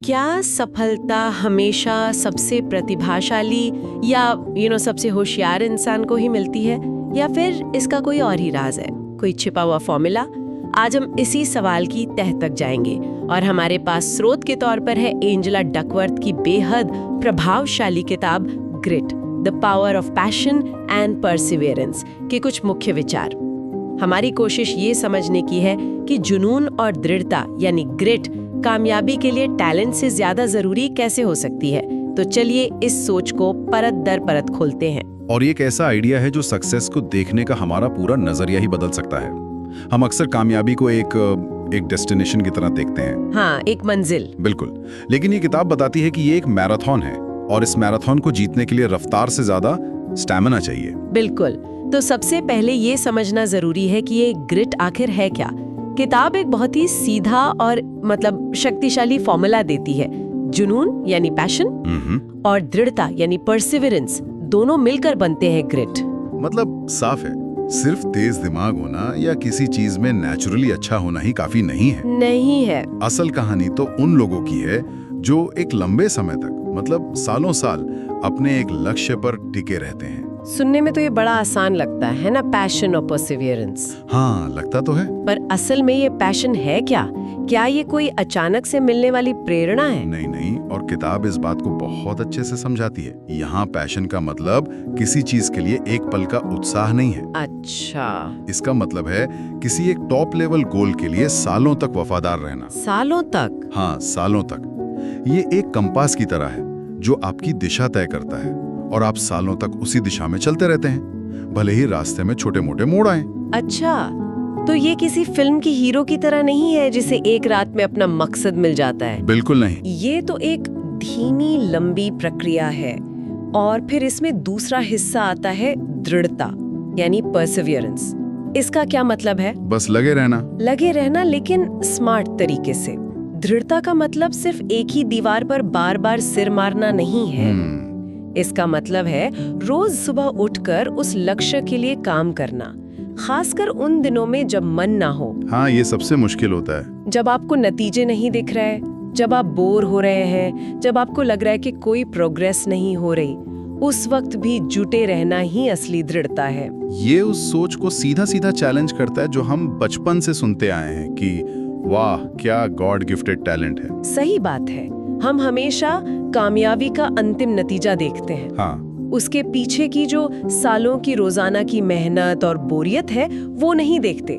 क्या सफलता हमेशा सबसे प्रतिभाशाली या सबसे होशियार इंसान को ही मिलती है, या फिर इसका कोई और ही राज है, कोई छिपा हुआ फॉर्मूला? आज हम इसी सवाल की तह तक जाएंगे और हमारे पास स्रोत के तौर पर है एंजेला डकवर्थ की बेहद प्रभावशाली किताब grit, the power of passion and perseverance के कुछ मुख्य विचार। हमारी कोशिश ये समझने की है कि जुनून और दृढ़ता यानी ग्रिट कामयाबी के लिए टैलेंट से ज्यादा जरूरी कैसे हो सकती है। तो चलिए इस सोच को परत दर परत खोलते हैं। और ये एक ऐसा आइडिया है जो सक्सेस को देखने का हमारा पूरा नजरिया ही बदल सकता है। हम अक्सर कामयाबी को एक डेस्टिनेशन की तरह देखते हैं। हाँ, एक मंजिल। बिल्कुल, लेकिन ये किताब बताती है कि ये एक मैराथन है और इस मैराथन को जीतने के लिए रफ्तार से ज्यादा स्टैमिना चाहिए। बिल्कुल, तो सबसे पहले ये समझना जरूरी है कि ये ग्रिट आखिर है क्या। किताब एक बहुत ही सीधा और शक्तिशाली फॉर्मूला देती है। जुनून यानी पैशन और दृढ़ता यानी परसिवियरेंस दोनों मिलकर बनते हैं ग्रिट। मतलब साफ है, सिर्फ तेज दिमाग होना या किसी चीज में नेचुरली अच्छा होना ही काफी नहीं है। असल कहानी तो उन लोगों की है जो एक लंबे समय तक सालों साल अपने एक लक्ष्य पर टिके रहते हैं। सुनने में तो ये बड़ा आसान लगता है ना, पैशन और परसिवियरेंस। हाँ, लगता तो है, पर असल में ये पैशन है क्या? क्या ये कोई अचानक से मिलने वाली प्रेरणा है? नहीं, और किताब इस बात को बहुत अच्छे से समझाती है। यहाँ पैशन का मतलब किसी चीज के लिए एक पल का उत्साह नहीं है। अच्छा, इसका मतलब है किसी एक टॉप लेवल गोल के लिए सालों तक वफादार रहना। सालों तक? हाँ, सालों तक। ये एक कंपास की तरह है जो आपकी दिशा तय करता है और आप सालों तक उसी दिशा में चलते रहते हैं, भले ही रास्ते में छोटे मोटे मोड़ आए। अच्छा, तो ये किसी फिल्म की हीरो की तरह नहीं है जिसे एक रात में अपना मकसद मिल जाता है। बिल्कुल नहीं, ये तो एक धीमी लंबी प्रक्रिया है। और फिर इसमें दूसरा हिस्सा आता है दृढ़ता यानी परसिवियरेंस। इसका क्या मतलब है? बस लगे रहना, लेकिन स्मार्ट तरीके से। दृढ़ता का मतलब सिर्फ एक ही दीवार पर बार बार सिर मारना नहीं है। इसका मतलब है रोज सुबह उठकर उस लक्ष्य के लिए काम करना, खासकर उन दिनों में जब मन ना हो। हाँ, ये सबसे मुश्किल होता है। जब आपको नतीजे नहीं दिख रहे, जब आप बोर हो रहे हैं, जब आपको लग रहा है कि कोई प्रोग्रेस नहीं हो रही, उस वक्त भी जुटे रहना ही असली दृढ़ता है। ये उस सोच को सीधा सीधा चैलेंज करता है जो हम बचपन से सुनते आए हैं कि वाह क्या गॉड गिफ्टेड टैलेंट है। सही बात है, हम हमेशा कामयाबी का अंतिम नतीजा देखते हैं। हाँ, उसके पीछे की जो सालों की रोजाना की मेहनत और बोरियत है वो नहीं देखते।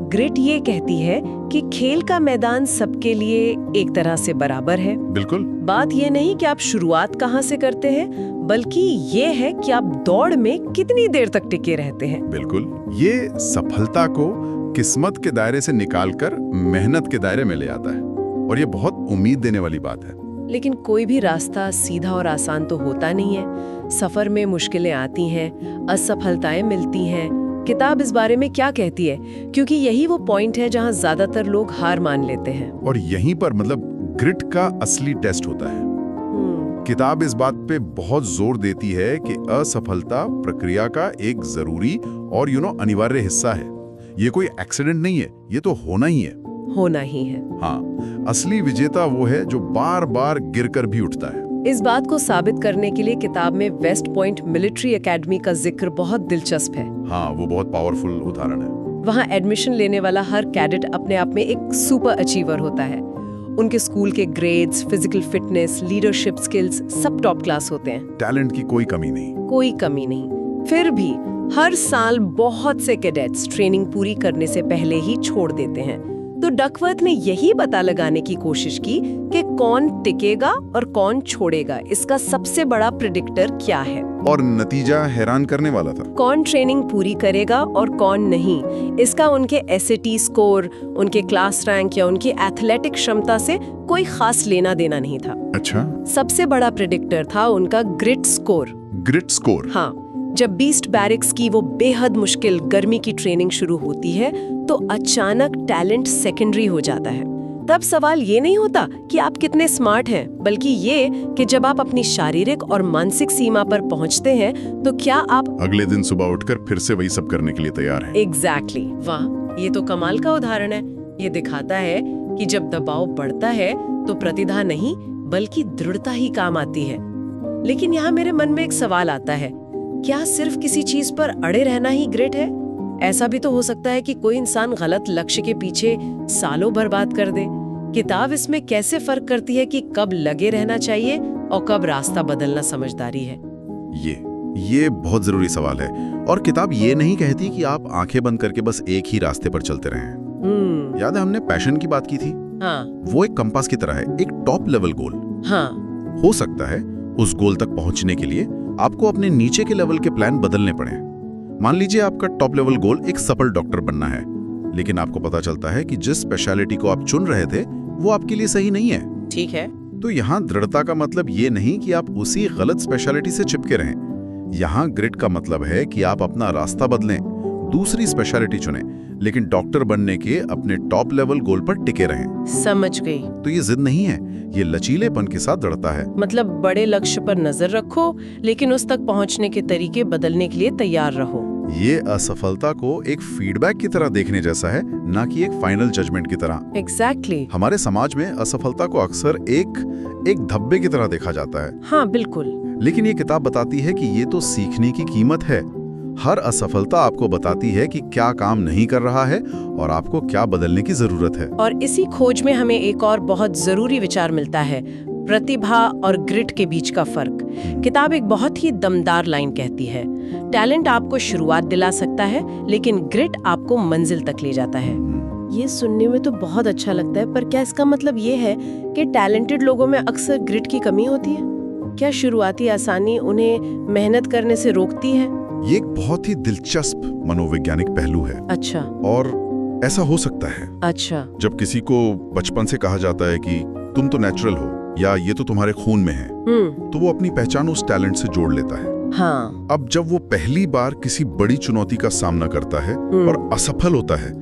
ग्रिट ये कहती है कि खेल का मैदान सबके लिए एक तरह से बराबर है। बिल्कुल। बात ये नहीं कि आप शुरुआत कहाँ से करते हैं, बल्कि ये है कि आप दौड़ में कितनी देर तक टिके रहते हैं। बिल्कुल, ये सफलता को किस्मत के दायरे से निकालकर मेहनत के दायरे में ले आता है और ये बहुत उम्मीद देने वाली बात है। लेकिन कोई भी रास्ता सीधा और आसान तो होता नहीं है। सफर में मुश्किलें आती हैं, असफलताएं मिलती हैं। किताब इस बारे में क्या कहती है? क्योंकि यही वो पॉइंट है जहां ज्यादातर लोग हार मान लेते हैं। और यहीं पर ग्रिट का असली टेस्ट होता है। किताब इस बात पे बहुत जोर देती है कि असफलता प्रक्रिया का एक जरूरी और अनिवार्य हिस्सा है। ये कोई एक्सीडेंट नहीं है, ये तो होना ही है। हाँ, असली विजेता वो है जो बार बार गिरकर भी उठता है। इस बात को साबित करने के लिए किताब में वेस्ट पॉइंट मिलिट्री एकेडमी का जिक्र बहुत दिलचस्प है। हाँ, वो बहुत पावरफुल उदाहरण है। वहाँ एडमिशन लेने वाला हर कैडेट अपने आप में एक सुपर अचीवर होता है। उनके स्कूल के grades, physical fitness, leadership skills सब टॉप क्लास होते हैं। टैलेंट की कोई कमी नहीं। फिर भी हर साल बहुत से कैडेट्स ट्रेनिंग पूरी करने से पहले ही छोड़ देते हैं। तो डकवर्थ ने यही पता लगाने की कोशिश की कि कौन टिकेगा और कौन छोड़ेगा। इसका सबसे बड़ा प्रेडिक्टर क्या है? और नतीजा हैरान करने वाला था। कौन ट्रेनिंग पूरी करेगा और कौन नहीं, इसका उनके एसएटी स्कोर, उनके क्लास रैंक या उनकी एथलेटिक क्षमता से कोई खास लेना देना नहीं था। अच्छा, सबसे बड़ा प्रेडिक्टर था उनका ग्रिट स्कोर। हाँ, जब बीस्ट बैरिक्स की वो बेहद मुश्किल गर्मी की ट्रेनिंग शुरू होती है तो अचानक टैलेंट सेकेंडरी हो जाता है। तब सवाल ये नहीं होता कि आप कितने स्मार्ट हैं, बल्कि ये कि जब आप अपनी शारीरिक और मानसिक सीमा पर पहुंचते हैं तो क्या आप अगले दिन सुबह उठकर फिर से वही सब करने के लिए तैयार हैं। एग्जैक्टली। वाह, ये तो कमाल का उदाहरण है। ये दिखाता है कि जब दबाव बढ़ता है तो प्रतिभा नहीं बल्कि दृढ़ता ही काम आती है। लेकिन यहाँ मेरे मन में एक सवाल आता है, क्या सिर्फ किसी चीज पर अड़े रहना ही ग्रिट है? ऐसा भी तो हो सकता है कि कोई इंसान गलत लक्ष्य के पीछे सालों बर्बाद कर दे। किताब इसमें कैसे फर्क करती है कि कब लगे रहना चाहिए और कब रास्ता बदलना समझदारी है? ये बहुत जरूरी सवाल है। और किताब ये नहीं कहती कि आप आंखें बंद करके बस एक ही रास्ते पर चलते रहें। याद है हमने पैशन की बात की थी? हाँ। वो एक कंपास की तरह है, एक टॉप लेवल गोल। हाँ। हो सकता है उस गोल तक पहुंचने के लिए आपको अपने नीचे के लेवल के प्लान बदलने पड़े। मान लीजिए आपका टॉप लेवल गोल एक सफल डॉक्टर बनना है, लेकिन आपको पता चलता है कि जिस स्पेशलिटी को आप चुन रहे थे वो आपके लिए सही नहीं है। ठीक है। तो यहाँ दृढ़ता का मतलब ये नहीं कि आप उसी गलत स्पेशलिटी से चिपके रहें। यहाँ ग्रिट का मतलब है कि आप अपना रास्ता बदलें, दूसरी स्पेशलिटी चुनें, लेकिन डॉक्टर बनने के अपने टॉप लेवल गोल पर टिके रहें। समझ गई। तो ये जिद नहीं है, ये लचीलेपन के साथ दृढ़ता है। मतलब बड़े लक्ष्य पर नजर रखो, लेकिन उस तक पहुंचने के तरीके बदलने के लिए तैयार रहो। ये असफलता को एक फीडबैक की तरह देखने जैसा है, ना कि एक फाइनल जजमेंट की तरह। एग्जैक्टली। हमारे समाज में असफलता को अक्सर एक धब्बे की तरह देखा जाता है। हाँ बिल्कुल। लेकिन ये किताब बताती है कि ये तो सीखने की कीमत है। हर असफलता आपको बताती है कि क्या काम नहीं कर रहा है और आपको क्या बदलने की जरूरत है। और इसी खोज में हमें एक और बहुत जरूरी विचार मिलता है, प्रतिभा और ग्रिट के बीच का फर्क। किताब एक बहुत ही दमदार लाइन कहती है, टैलेंट आपको शुरुआत दिला सकता है, लेकिन ग्रिट आपको मंजिल तक ले जाता है। ये सुनने में तो बहुत अच्छा लगता है, पर क्या इसका मतलब ये है कि टैलेंटेड लोगों में अक्सर ग्रिट की कमी होती है? क्या शुरुआती आसानी उन्हें मेहनत करने से रोकती है? ये एक बहुत ही दिलचस्प मनोवैज्ञानिक पहलू है। अच्छा। और ऐसा हो सकता है। अच्छा। जब किसी को बचपन से कहा जाता है कि तुम तो नेचुरल हो या ये तो तुम्हारे खून में है, तो वो अपनी पहचान उस टैलेंट से जोड़ लेता है। हाँ। अब जब वो पहली बार किसी बड़ी चुनौती का सामना करता है और असफल होता है,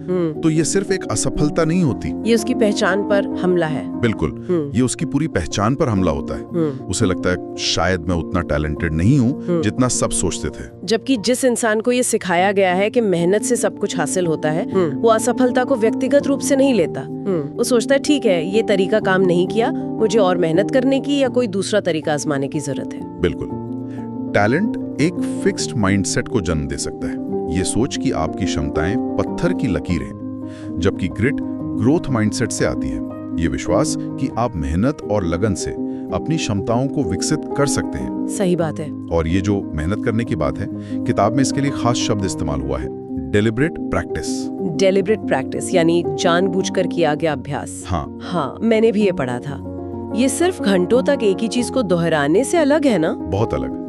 तो ये सिर्फ एक असफलता नहीं होती, ये उसकी पहचान पर हमला है। बिल्कुल, ये उसकी पूरी पहचान पर हमला होता है। उसे लगता है शायद मैं उतना टैलेंटेड नहीं हूँ जितना सब सोचते थे। जबकि जिस इंसान को ये सिखाया गया है कि मेहनत से सब कुछ हासिल होता है, वो असफलता को व्यक्तिगत रूप से नहीं लेता। वो सोचता है ठीक है, ये तरीका काम नहीं किया, मुझे और मेहनत करने की या कोई दूसरा तरीका आजमाने की जरूरत है। बिल्कुल। टैलेंट एक फिक्स्ड माइंडसेट को जन्म दे सकता है, ये सोच कि आपकी क्षमताएं पत्थर की लकीरें, जबकि ग्रिट ग्रोथ माइंडसेट से आती है, ये विश्वास कि आप मेहनत और लगन से अपनी क्षमताओं को विकसित कर सकते हैं। सही बात है। और ये जो मेहनत करने की बात है, किताब में इसके लिए खास शब्द इस्तेमाल हुआ है, डेलिब्रेट प्रैक्टिस। डेलिब्रेट प्रैक्टिस यानी जानबूझकर किया गया अभ्यास। हाँ, मैंने भी ये पढ़ा था। ये सिर्फ घंटों तक एक ही चीज को दोहराने से अलग है ना? बहुत अलग।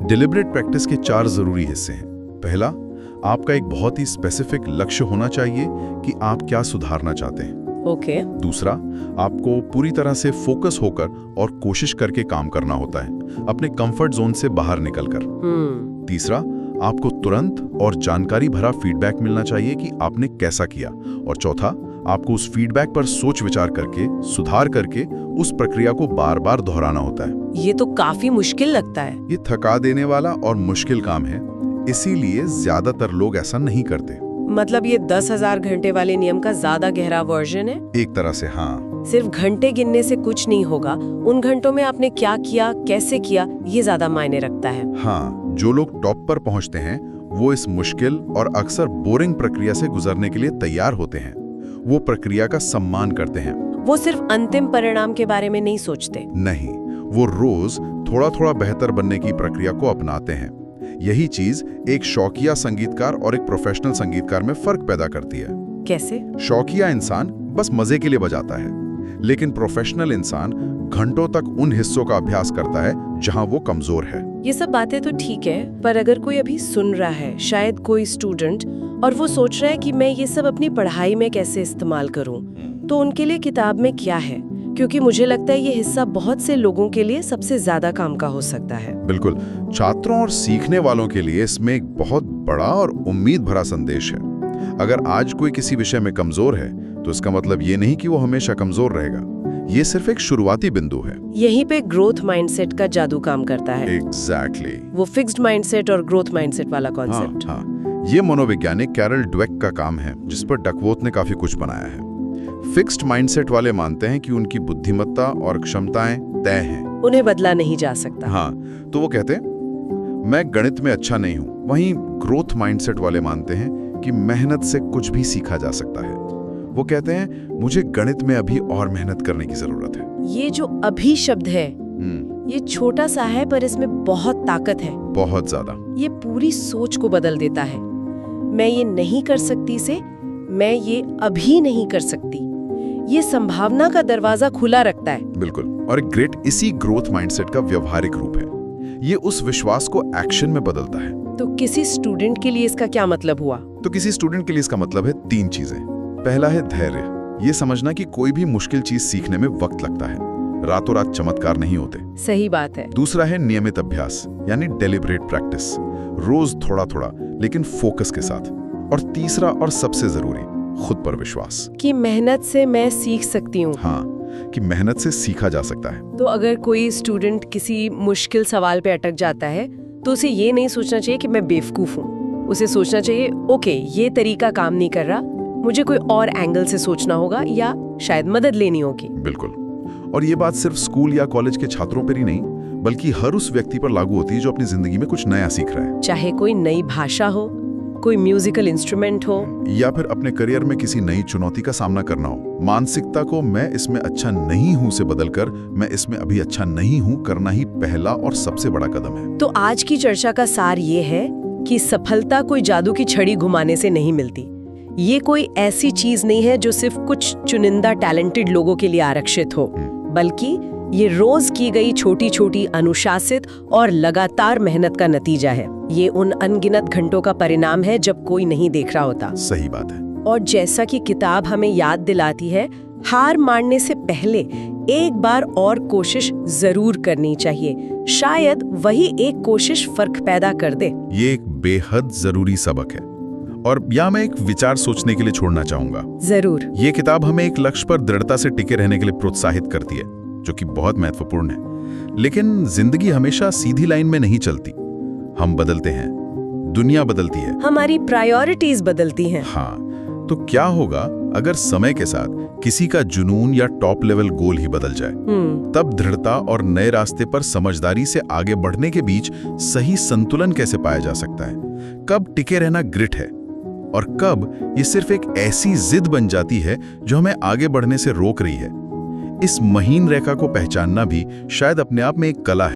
डेलिब्रेट प्रैक्टिस के 4 जरूरी हिस्से हैं। पहला, आपका एक बहुत ही स्पेसिफिक लक्ष्य होना चाहिए कि आप क्या सुधारना चाहते हैं। ओके। दूसरा, आपको पूरी तरह से फोकस होकर और कोशिश करके काम करना होता है, अपने कंफर्ट जोन से बाहर निकलकर। तीसरा, आपको तुरंत और जानकारी भरा फीडबैक मिलना चाहिए कि आपने कैसा किया। और चौथा, आपको उस फीडबैक पर सोच विचार करके, सुधार करके उस प्रक्रिया को बार बार दोहराना होता है। ये तो काफी मुश्किल लगता है। ये थका देने वाला और मुश्किल काम है, इसीलिए ज्यादातर लोग ऐसा नहीं करते। मतलब ये 10,000 घंटे वाले नियम का ज्यादा गहरा वर्जन है? एक तरह से हाँ। सिर्फ घंटे गिनने से कुछ नहीं होगा, उन घंटों में आपने क्या किया, कैसे किया, ये ज्यादा मायने रखता है। हाँ, जो लोग टॉप पर पहुंचते हैं वो इस मुश्किल और अक्सर बोरिंग प्रक्रिया से गुजरने के लिए तैयार होते हैं। वो प्रक्रिया का सम्मान करते हैं। वो सिर्फ अंतिम परिणाम के बारे में नहीं सोचते। नहीं, वो रोज थोड़ा थोड़ा बेहतर बनने की प्रक्रिया को अपनाते हैं। यही चीज एक शौकिया संगीतकार और एक प्रोफेशनल संगीतकार में फर्क पैदा करती है। कैसे? शौकिया इंसान बस मजे के लिए बजाता है, लेकिन प्रोफेशनल इंसान घंटों तक उन हिस्सों का अभ्यास करता है जहां वो कमजोर है। ये सब बातें तो ठीक है, पर अगर कोई अभी सुन रहा है, शायद कोई स्टूडेंट, और वो सोच रहा है कि मैं ये सब अपनी पढ़ाई में कैसे इस्तेमाल करूं, तो उनके लिए किताब में क्या है? क्योंकि मुझे लगता है ये हिस्सा बहुत से लोगों के लिए सबसे ज्यादा काम का हो सकता है। बिल्कुल, छात्रों और सीखने वालों के लिए इसमें एक बहुत बड़ा और उम्मीद भरा संदेश है। अगर आज कोई किसी विषय में कमजोर है, तो इसका मतलब ये नहीं कि वो हमेशा कमजोर रहेगा। ये सिर्फ एक शुरुआती बिंदु है। यहीं पे ग्रोथ माइंडसेट का जादू काम करता है। एग्जैक्टली। वो फिक्स्ड माइंडसेट और ग्रोथ माइंडसेट वाला कॉन्सेप्ट। हाँ, ये मनोवैज्ञानिक कैरल ड्वेक का काम है, जिस पर डकवर्थ ने काफी कुछ बनाया है। फिक्स्ड माइंडसेट वाले मानते हैं कि उनकी बुद्धिमत्ता और क्षमताएं तय हैं। उन्हें बदला नहीं जा सकता। हाँ, तो वो कहते हैं मैं गणित में अच्छा नहीं हूं। वहीं ग्रोथ माइंडसेट वाले मानते हैं कि मेहनत से कुछ भी सीखा जा सकता है। वो कहते हैं मुझे गणित में अभी और मेहनत करने की जरूरत है। ये जो अभी शब्द है, ये छोटा सा है पर इसमें बहुत ताकत है, बहुत ज्यादा। ये पूरी सोच को बदल देता है। मैं ये नहीं कर सकती से मैं ये अभी नहीं कर सकती, ये संभावना का दरवाजा खुला रखता है। बिल्कुल, और ग्रिट इसी ग्रोथ माइंडसेट का व्यवहारिक रूप है। ये उस विश्वास को एक्शन में बदलता है। तो किसी स्टूडेंट के लिए इसका क्या मतलब हुआ? तो किसी स्टूडेंट के लिए इसका मतलब है 3 चीजें। पहला है धैर्य, ये समझना कि कोई भी मुश्किल चीज सीखने में वक्त लगता है, रातों रात चमत्कार नहीं होते। सही बात है। दूसरा है नियमित अभ्यास, यानी डेलिब्रेट प्रैक्टिस, रोज थोड़ा थोड़ा लेकिन फोकस के साथ। और तीसरा और सबसे जरूरी, खुद पर विश्वास, कि मेहनत से मैं सीख सकती हूँ। हाँ, कि मेहनत से सीखा जा सकता है। तो अगर कोई स्टूडेंट किसी मुश्किल सवाल पे अटक जाता है तो उसे ये नहीं सोचना चाहिए कि मैं बेवकूफ हूँ। उसे सोचना चाहिए ओके, ये तरीका काम नहीं कर रहा, मुझे कोई और एंगल से सोचना होगा या शायद मदद लेनी होगी। बिल्कुल, और ये बात सिर्फ स्कूल या कॉलेज के छात्रों पर ही नहीं बल्कि हर उस व्यक्ति पर लागू होती है जो अपनी जिंदगी में कुछ नया सीख रहा है। चाहे कोई नई भाषा हो, कोई म्यूजिकल इंस्ट्रूमेंट हो, या फिर अपने करियर में किसी नई चुनौती का सामना करना हो। मानसिकता को मैं इसमें अच्छा नहीं हूं से बदलकर मैं इसमें अभी अच्छा नहीं हूं करना ही पहला और सबसे बड़ा कदम है। तो आज की चर्चा का सार ये है कि सफलता कोई जादू की छड़ी घुमाने से नहीं मिलती। ये कोई ऐसी चीज नहीं है जो सिर्फ कुछ चुनिंदा टैलेंटेड लोगों के लिए आरक्षित हो, बल्कि ये रोज की गई छोटी छोटी अनुशासित और लगातार मेहनत का नतीजा है। ये उन अनगिनत घंटों का परिणाम है जब कोई नहीं देख रहा होता। सही बात है। और जैसा कि किताब हमें याद दिलाती है, हार मानने से पहले एक बार और कोशिश जरूर करनी चाहिए। शायद वही एक कोशिश फर्क पैदा कर दे। ये एक बेहद जरूरी सबक है और यहाँ मैं एक विचार सोचने के लिए छोड़ना चाहूंगा। जरूर। ये किताब हमें एक लक्ष्य पर दृढ़ता से टिके रहने के लिए प्रोत्साहित करती है, जो कि बहुत महत्वपूर्ण है। लेकिन जिंदगी हमेशा सीधी लाइन में नहीं चलती। हम बदलते हैं, दुनिया बदलती है, हमारी प्रायोरिटीज बदलती हैं। हाँ, तो क्या होगा अगर समय के साथ किसी का जुनून या टॉप लेवल गोल ही बदल जाए? तब दृढ़ता और नए रास्ते पर समझदारी से आगे बढ़ने के बीच सही संतुलन कैसे पाया जा सकता है? कब टिके रहना ग्रिट है और कब ये सिर्फ एक ऐसी जिद बन जाती है जो हमें आगे बढ़ने से रोक रही है? इस महीन रेखा को पहचानना भी शायद अपने आप में एक कला है।